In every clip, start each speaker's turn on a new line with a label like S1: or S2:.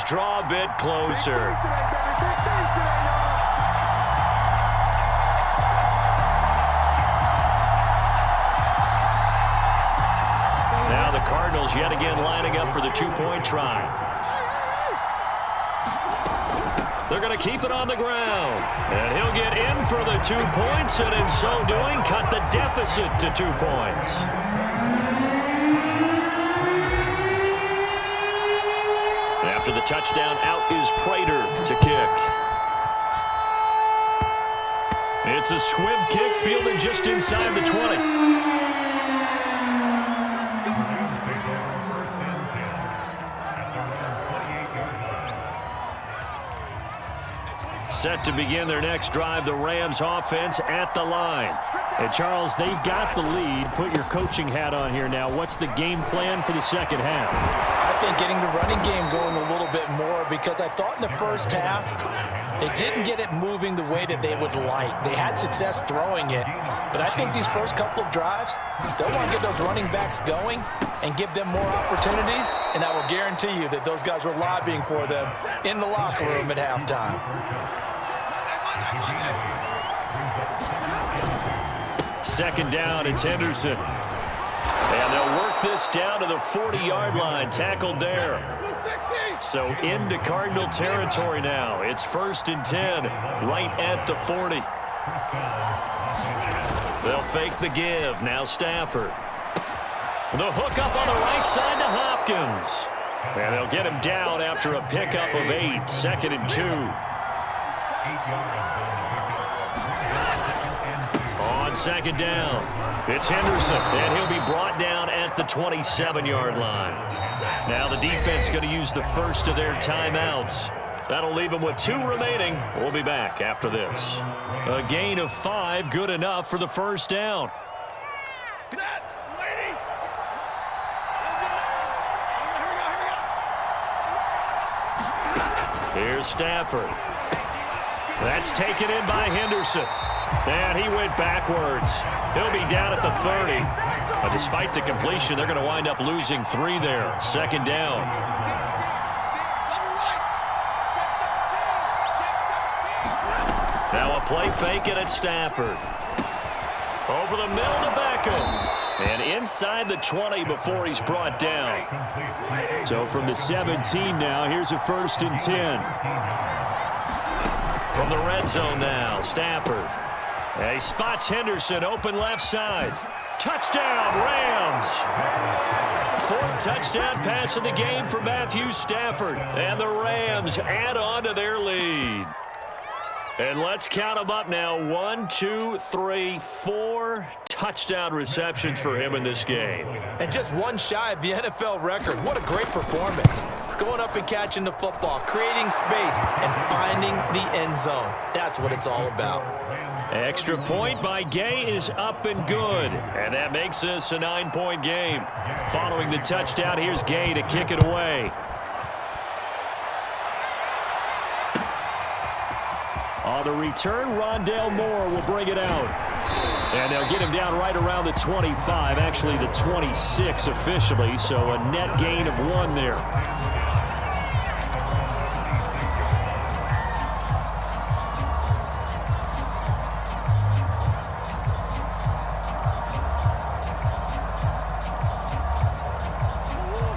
S1: draw a bit closer. Now the Cardinals yet again lining up for the two-point try. They're going to keep it on the ground. And he'll get in for the 2 points, and in so doing, cut the deficit to 2 points. After the touchdown, out is Prater to kick. It's a squib kick fielded just inside the 20. Set to begin their next drive, the Rams offense at the line.
S2: And Charles, they've got the lead. Put your coaching hat on here now. What's the game plan for the second half?
S3: I think getting the running game going a little bit more, because I thought in the first half they didn't get it moving the way that they would like. They had success throwing it, but I think these first couple of drives, they'll want to get those running backs going and give them more opportunities, and I will guarantee you that those guys were lobbying for them in the locker room at halftime.
S1: Second down, it's Henderson. And they'll work this down to the 40-yard line, tackled there. So into Cardinal territory now. It's 1st and 10, right at the 40. They'll fake the give. Now Stafford. The hook up on the right side to Hopkins. And they'll get him down after a pickup of 8, 2nd and 2. On second down, it's Henderson, and he'll be brought down at the 27-yard line. Now the defense going to use the first of their timeouts. That'll leave them with 2 remaining. We'll be back after this. A gain of 5, good enough for the first down. Here's Stafford. That's taken in by Henderson. And he went backwards. He'll be down at the 30. But despite the completion, they're going to wind up losing 3 there. Second down. Now a play fake it at Stafford. Over the middle to Beckham. And inside the 20 before he's brought down.
S2: So from the 17 now, here's a 1st and 10.
S1: From the red zone now, Stafford. And he spots Henderson open left side. Touchdown, Rams. 4th touchdown pass of the game for Matthew Stafford. And the Rams add on to their lead. And let's count them up now. 1, 2, 3, 4 touchdown receptions for him in this game.
S3: And just 1 shy of the NFL record. What a great performance. Going up and catching the football, creating space, and finding the end zone. That's what it's all about.
S1: Extra point by Gay is up and good. And that makes this a 9-point game. Following the touchdown, here's Gay to kick it away.
S2: On the return, Rondale Moore will bring it out. And they'll get him down right around the 25, actually the 26 officially, so a net gain of 1 there.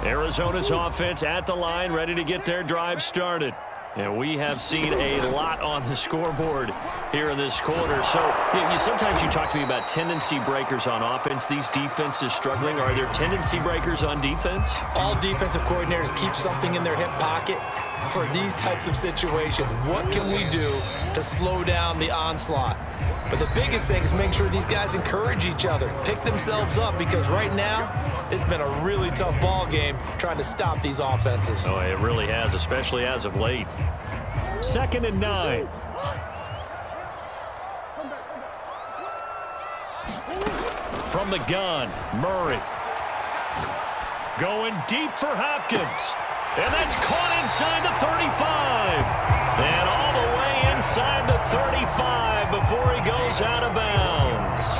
S1: Arizona's offense at the line, ready to get their drive started. And we have seen a lot on the scoreboard here in this quarter. So sometimes you talk to me about tendency breakers on offense. These defenses struggling. Are there tendency breakers on defense?
S3: All defensive coordinators keep something in their hip pocket for these types of situations. What can we do to slow down the onslaught? But the biggest thing is make sure these guys encourage each other, pick themselves up, because right now it's been a really tough ball game trying to stop these offenses.
S1: Oh, it really has, especially as of late.
S2: 2nd and 9.
S1: From the gun, Murray. Going deep for Hopkins. And that's caught inside the 35. And all the way inside the 35 before he goes out of bounds.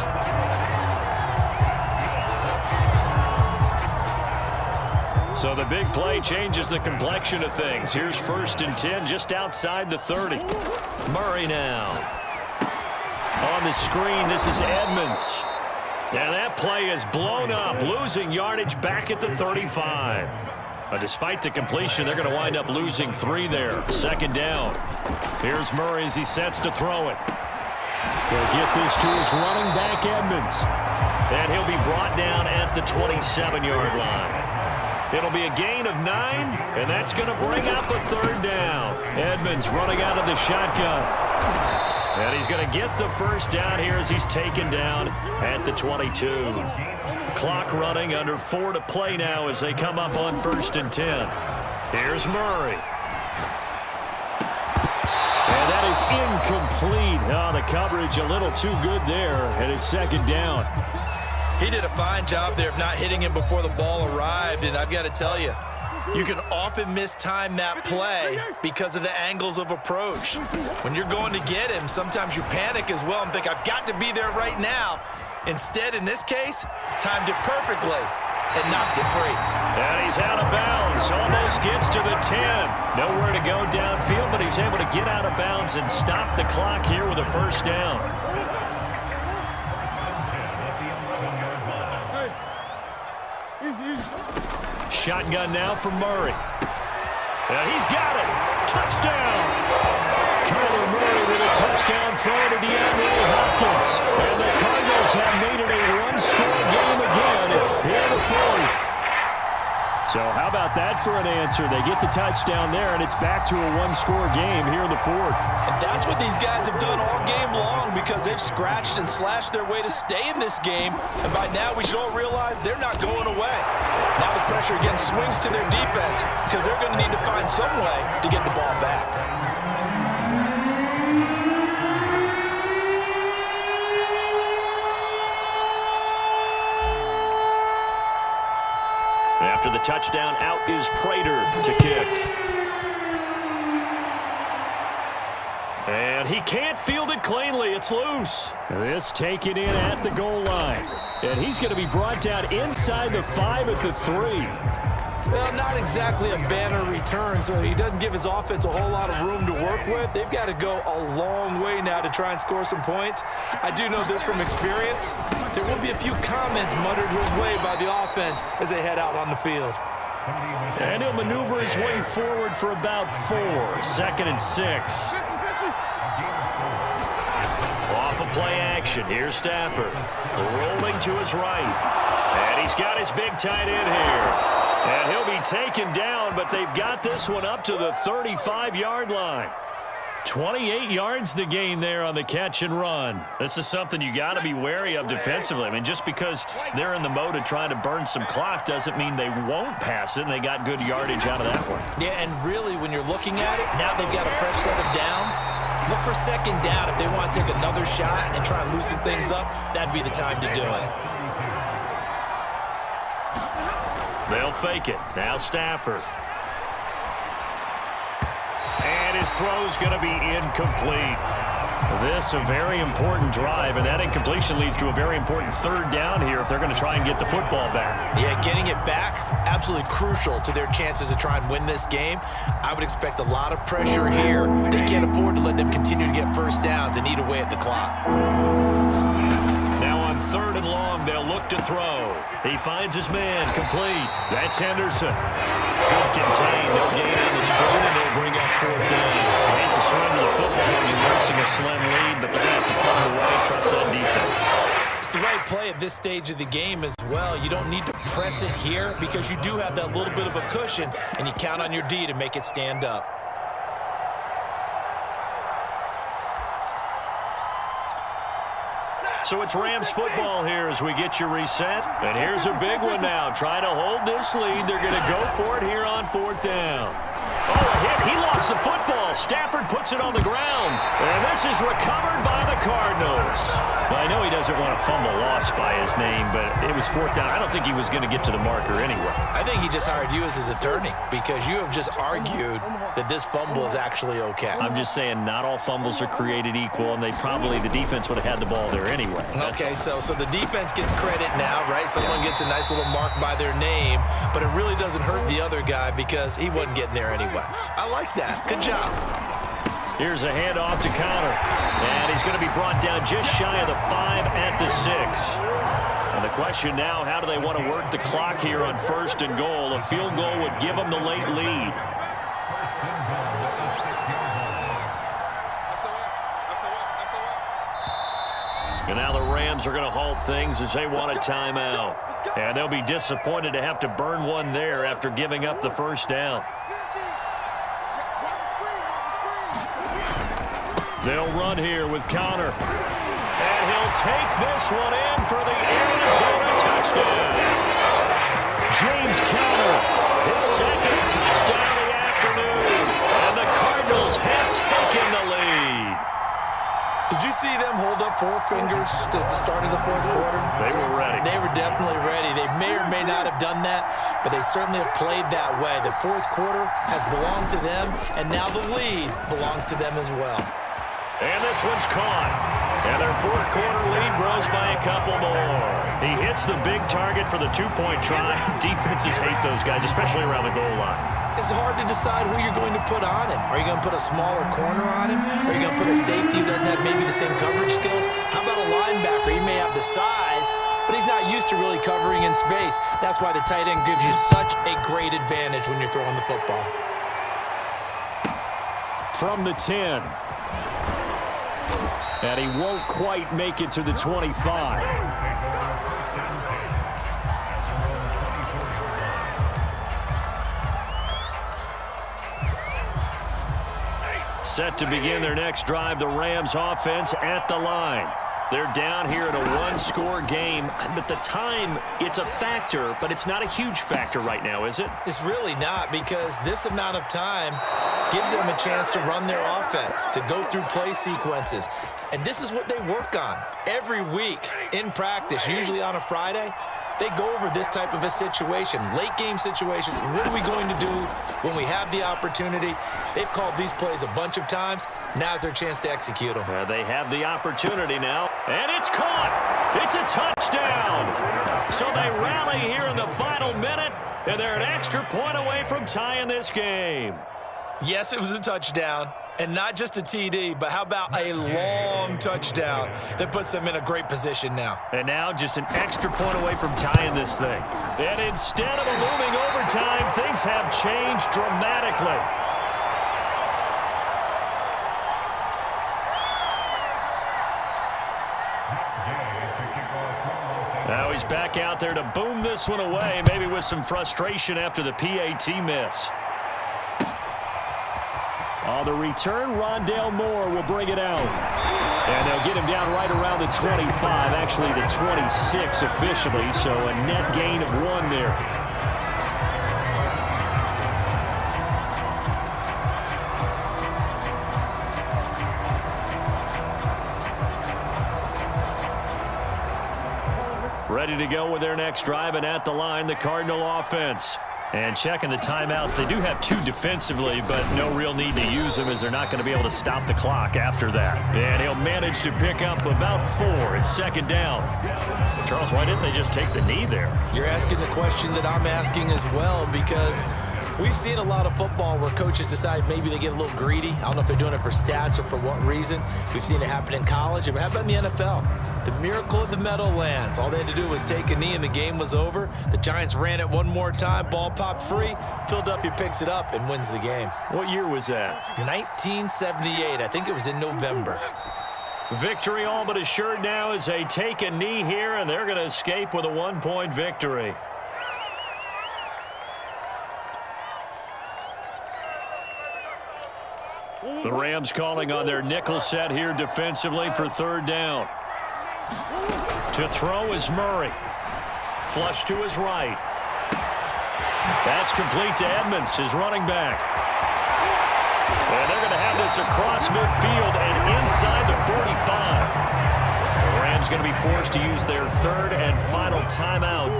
S1: So the big play changes the complexion of things. Here's 1st and 10 just outside the 30. Murray now. On the screen, this is Edmonds. And that play is blown up, losing yardage back at the 35. But despite the completion, they're going to wind up losing 3 there. 2nd down. Here's Murray as he sets to throw it.
S2: He'll get this to his running back, Edmonds.
S1: And he'll be brought down at the 27-yard line. It'll be a gain of 9, and that's going to bring up a 3rd down. Edmonds running out of the shotgun. And he's going to get the 1st down here as he's taken down at the 22. Clock running, under 4 to play now as they come up on 1st and 10. Here's Murray. And that is incomplete. Oh, the coverage a little too good there, and it's 2nd down.
S3: He did a fine job there of not hitting him before the ball arrived, and I've got to tell you, you can often mistime that play because of the angles of approach. When you're going to get him, sometimes you panic as well and think, I've got to be there right now. Instead, in this case, timed it perfectly and knocked it free.
S1: And he's out of bounds. Almost gets to the 10. Nowhere to go downfield, but he's able to get out of bounds and stop the clock here with a 1st down. Shotgun now for Murray. And he's got it. Touchdown.
S2: Kyler Murray with a touchdown throw to DeAndre Hopkins. And the Cardinals have made it a one-score game again here in the 4th. So how about that for an answer? They get the touchdown there, and it's back to a one-score game here in the 4th.
S3: And that's what these guys have done all game long because they've scratched and slashed their way to stay in this game. And by now, we should all realize they're not going away. Now the pressure again swings to their defense because they're going to need to find some way to get the ball back.
S1: After the touchdown, out is Prater to kick. And he can't field it cleanly. It's loose.
S2: This taken in at the goal line. And he's going to be brought down inside the 5 at the 3.
S3: Well, not exactly a banner return, so he doesn't give his offense a whole lot of room to work with. They've got to go a long way now to try and score some points. I do know this from experience. There will be a few comments muttered his way by the offense as they head out on the field.
S1: And he'll maneuver his way forward for about 4. 2nd and 6. Off of play action. Here's Stafford. Rolling to his right. And he's got his big tight end here. And he'll be taken down, but they've got this one up to the 35-yard line. 28 yards the gain there on the catch and run. This is something you got to be wary of defensively. I mean, just because they're in the mode of trying to burn some clock doesn't mean they won't pass it, and they got good yardage out of that one.
S3: Yeah, and really, when you're looking at it, now they've got a fresh set of downs. Look for 2nd down. If they want to take another shot and try and loosen things up, that'd be the time to do it.
S1: They'll fake it. Now Stafford. And his throw's going to be incomplete. This a very important drive, and that incompletion leads to a very important 3rd down here if they're going to try and get the football back.
S3: Yeah, getting it back, absolutely crucial to their chances to try and win this game. I would expect a lot of pressure here. They can't afford to let them continue to get 1st downs and eat away at the clock.
S1: Now on 3rd and long, they'll look to throw. He finds his man, complete. That's Henderson. Good contain, no gain on the screen, and they'll bring up 4th down. I hate to swindle the football when you're nursing a slim lead, but they're going to have to pull it away, trust that defense.
S3: It's the right play at this stage of the game as well. You don't need to press it here because you do have that little bit of a cushion, and you count on your D to make it stand up.
S1: So it's Rams football here as we get you reset. And here's a big one now. Trying to hold this lead. They're going to go for it here on 4th down. Oh, a hit. He lost the football. Stafford puts it on the ground. And this is recovered by the Cardinals.
S2: Well, I know he doesn't want a fumble lost by his name, but it was fourth down. I don't think he was going to get to the marker anyway.
S3: I think he just hired you as his attorney because you have just argued that this fumble is actually okay.
S2: I'm just saying not all fumbles are created equal, and the defense would have had the ball there anyway.
S3: Okay, so the defense gets credit now, right? Someone gets a nice little mark by their name, but it really doesn't hurt the other guy because he wasn't getting there anyway. I like that. Good job.
S2: Here's a handoff to Connor.
S1: And he's going to be brought down just shy of the 5 at the 6. And the question now, how do they want to work the clock here on 1st and goal? A field goal would give them the late lead. And now the Rams are going to halt things as they want a timeout. And they'll be disappointed to have to burn one there after giving up the first down. They'll run here with Connor. And he'll take this one in for the Arizona touchdown. James Conner, his second touchdown of the afternoon. And the Cardinals have taken the lead.
S3: Did you see them hold up 4 fingers at the start of the fourth quarter?
S1: They were ready.
S3: They were definitely ready. They may or may not have done that, but they certainly have played that way. The fourth quarter has belonged to them, and now the lead belongs to them as well.
S1: And this one's caught. And their fourth quarter lead grows by a couple more. He hits the big target for the 2-point try. Defenses hate those guys, especially around the goal line.
S3: It's hard to decide who you're going to put on him. Are you going to put a smaller corner on him? Are you going to put a safety who doesn't have maybe the same coverage skills? How about a linebacker? He may have the size, but he's not used to really covering in space. That's why the tight end gives you such a great advantage when you're throwing the football.
S2: From the 10. And he won't quite make it to the 25.
S1: Set to begin their next drive, the Rams offense at the line. They're down here in a 1-score game, but the time, it's a factor, but it's not a huge factor right now, is it?
S3: It's really not, because this amount of time gives them a chance to run their offense, to go through play sequences. And this is what they work on every week in practice, usually on a Friday. They go over this type of a situation, late game situation. What are we going to do when we have the opportunity? They've called these plays a bunch of times. Now's their chance to execute them.
S1: They have the opportunity now, and it's caught. It's a touchdown. So they rally here in the final minute, and they're an extra point away from tying this game.
S3: Yes, it was a touchdown, and not just a TD, but how about a long touchdown that puts them in a great position now.
S1: And now just an extra point away from tying this thing. And instead of a looming overtime, things have changed dramatically. Now he's back out there to boom this one away, maybe with some frustration after the PAT miss.
S2: On the return, Rondale Moore will bring it out. And they'll get him down right around the 25, actually the 26 officially, so a net gain of 1 there.
S1: Ready to go with their next drive, and at the line, the Cardinal offense. And checking the timeouts, they do have 2 defensively, but no real need to use them as they're not going to be able to stop the clock after that. And he'll manage to pick up about 4. It's second down. Charles, why didn't they just take the knee there?
S3: You're asking the question that I'm asking as well, because we've seen a lot of football where coaches decide maybe they get a little greedy. I don't know if they're doing it for stats or for what reason. We've seen it happen in college. How about in the NFL? The miracle of the Meadowlands. All they had to do was take a knee and the game was over. The Giants ran it one more time. Ball popped free. Philadelphia picks it up and wins the game.
S1: What year was that?
S3: 1978. I think it was in November.
S1: Victory all but assured now as they take a knee here, and they're going to escape with a 1-point victory. The Rams calling on their nickel set here defensively for third down. To throw is Murray. Flush to his right. That's complete to Edmonds, his running back. And they're going to have this across midfield and inside the 45. The Rams going to be forced to use their third and final timeout,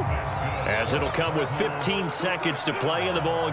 S1: as it'll come with 15 seconds to play in the ball.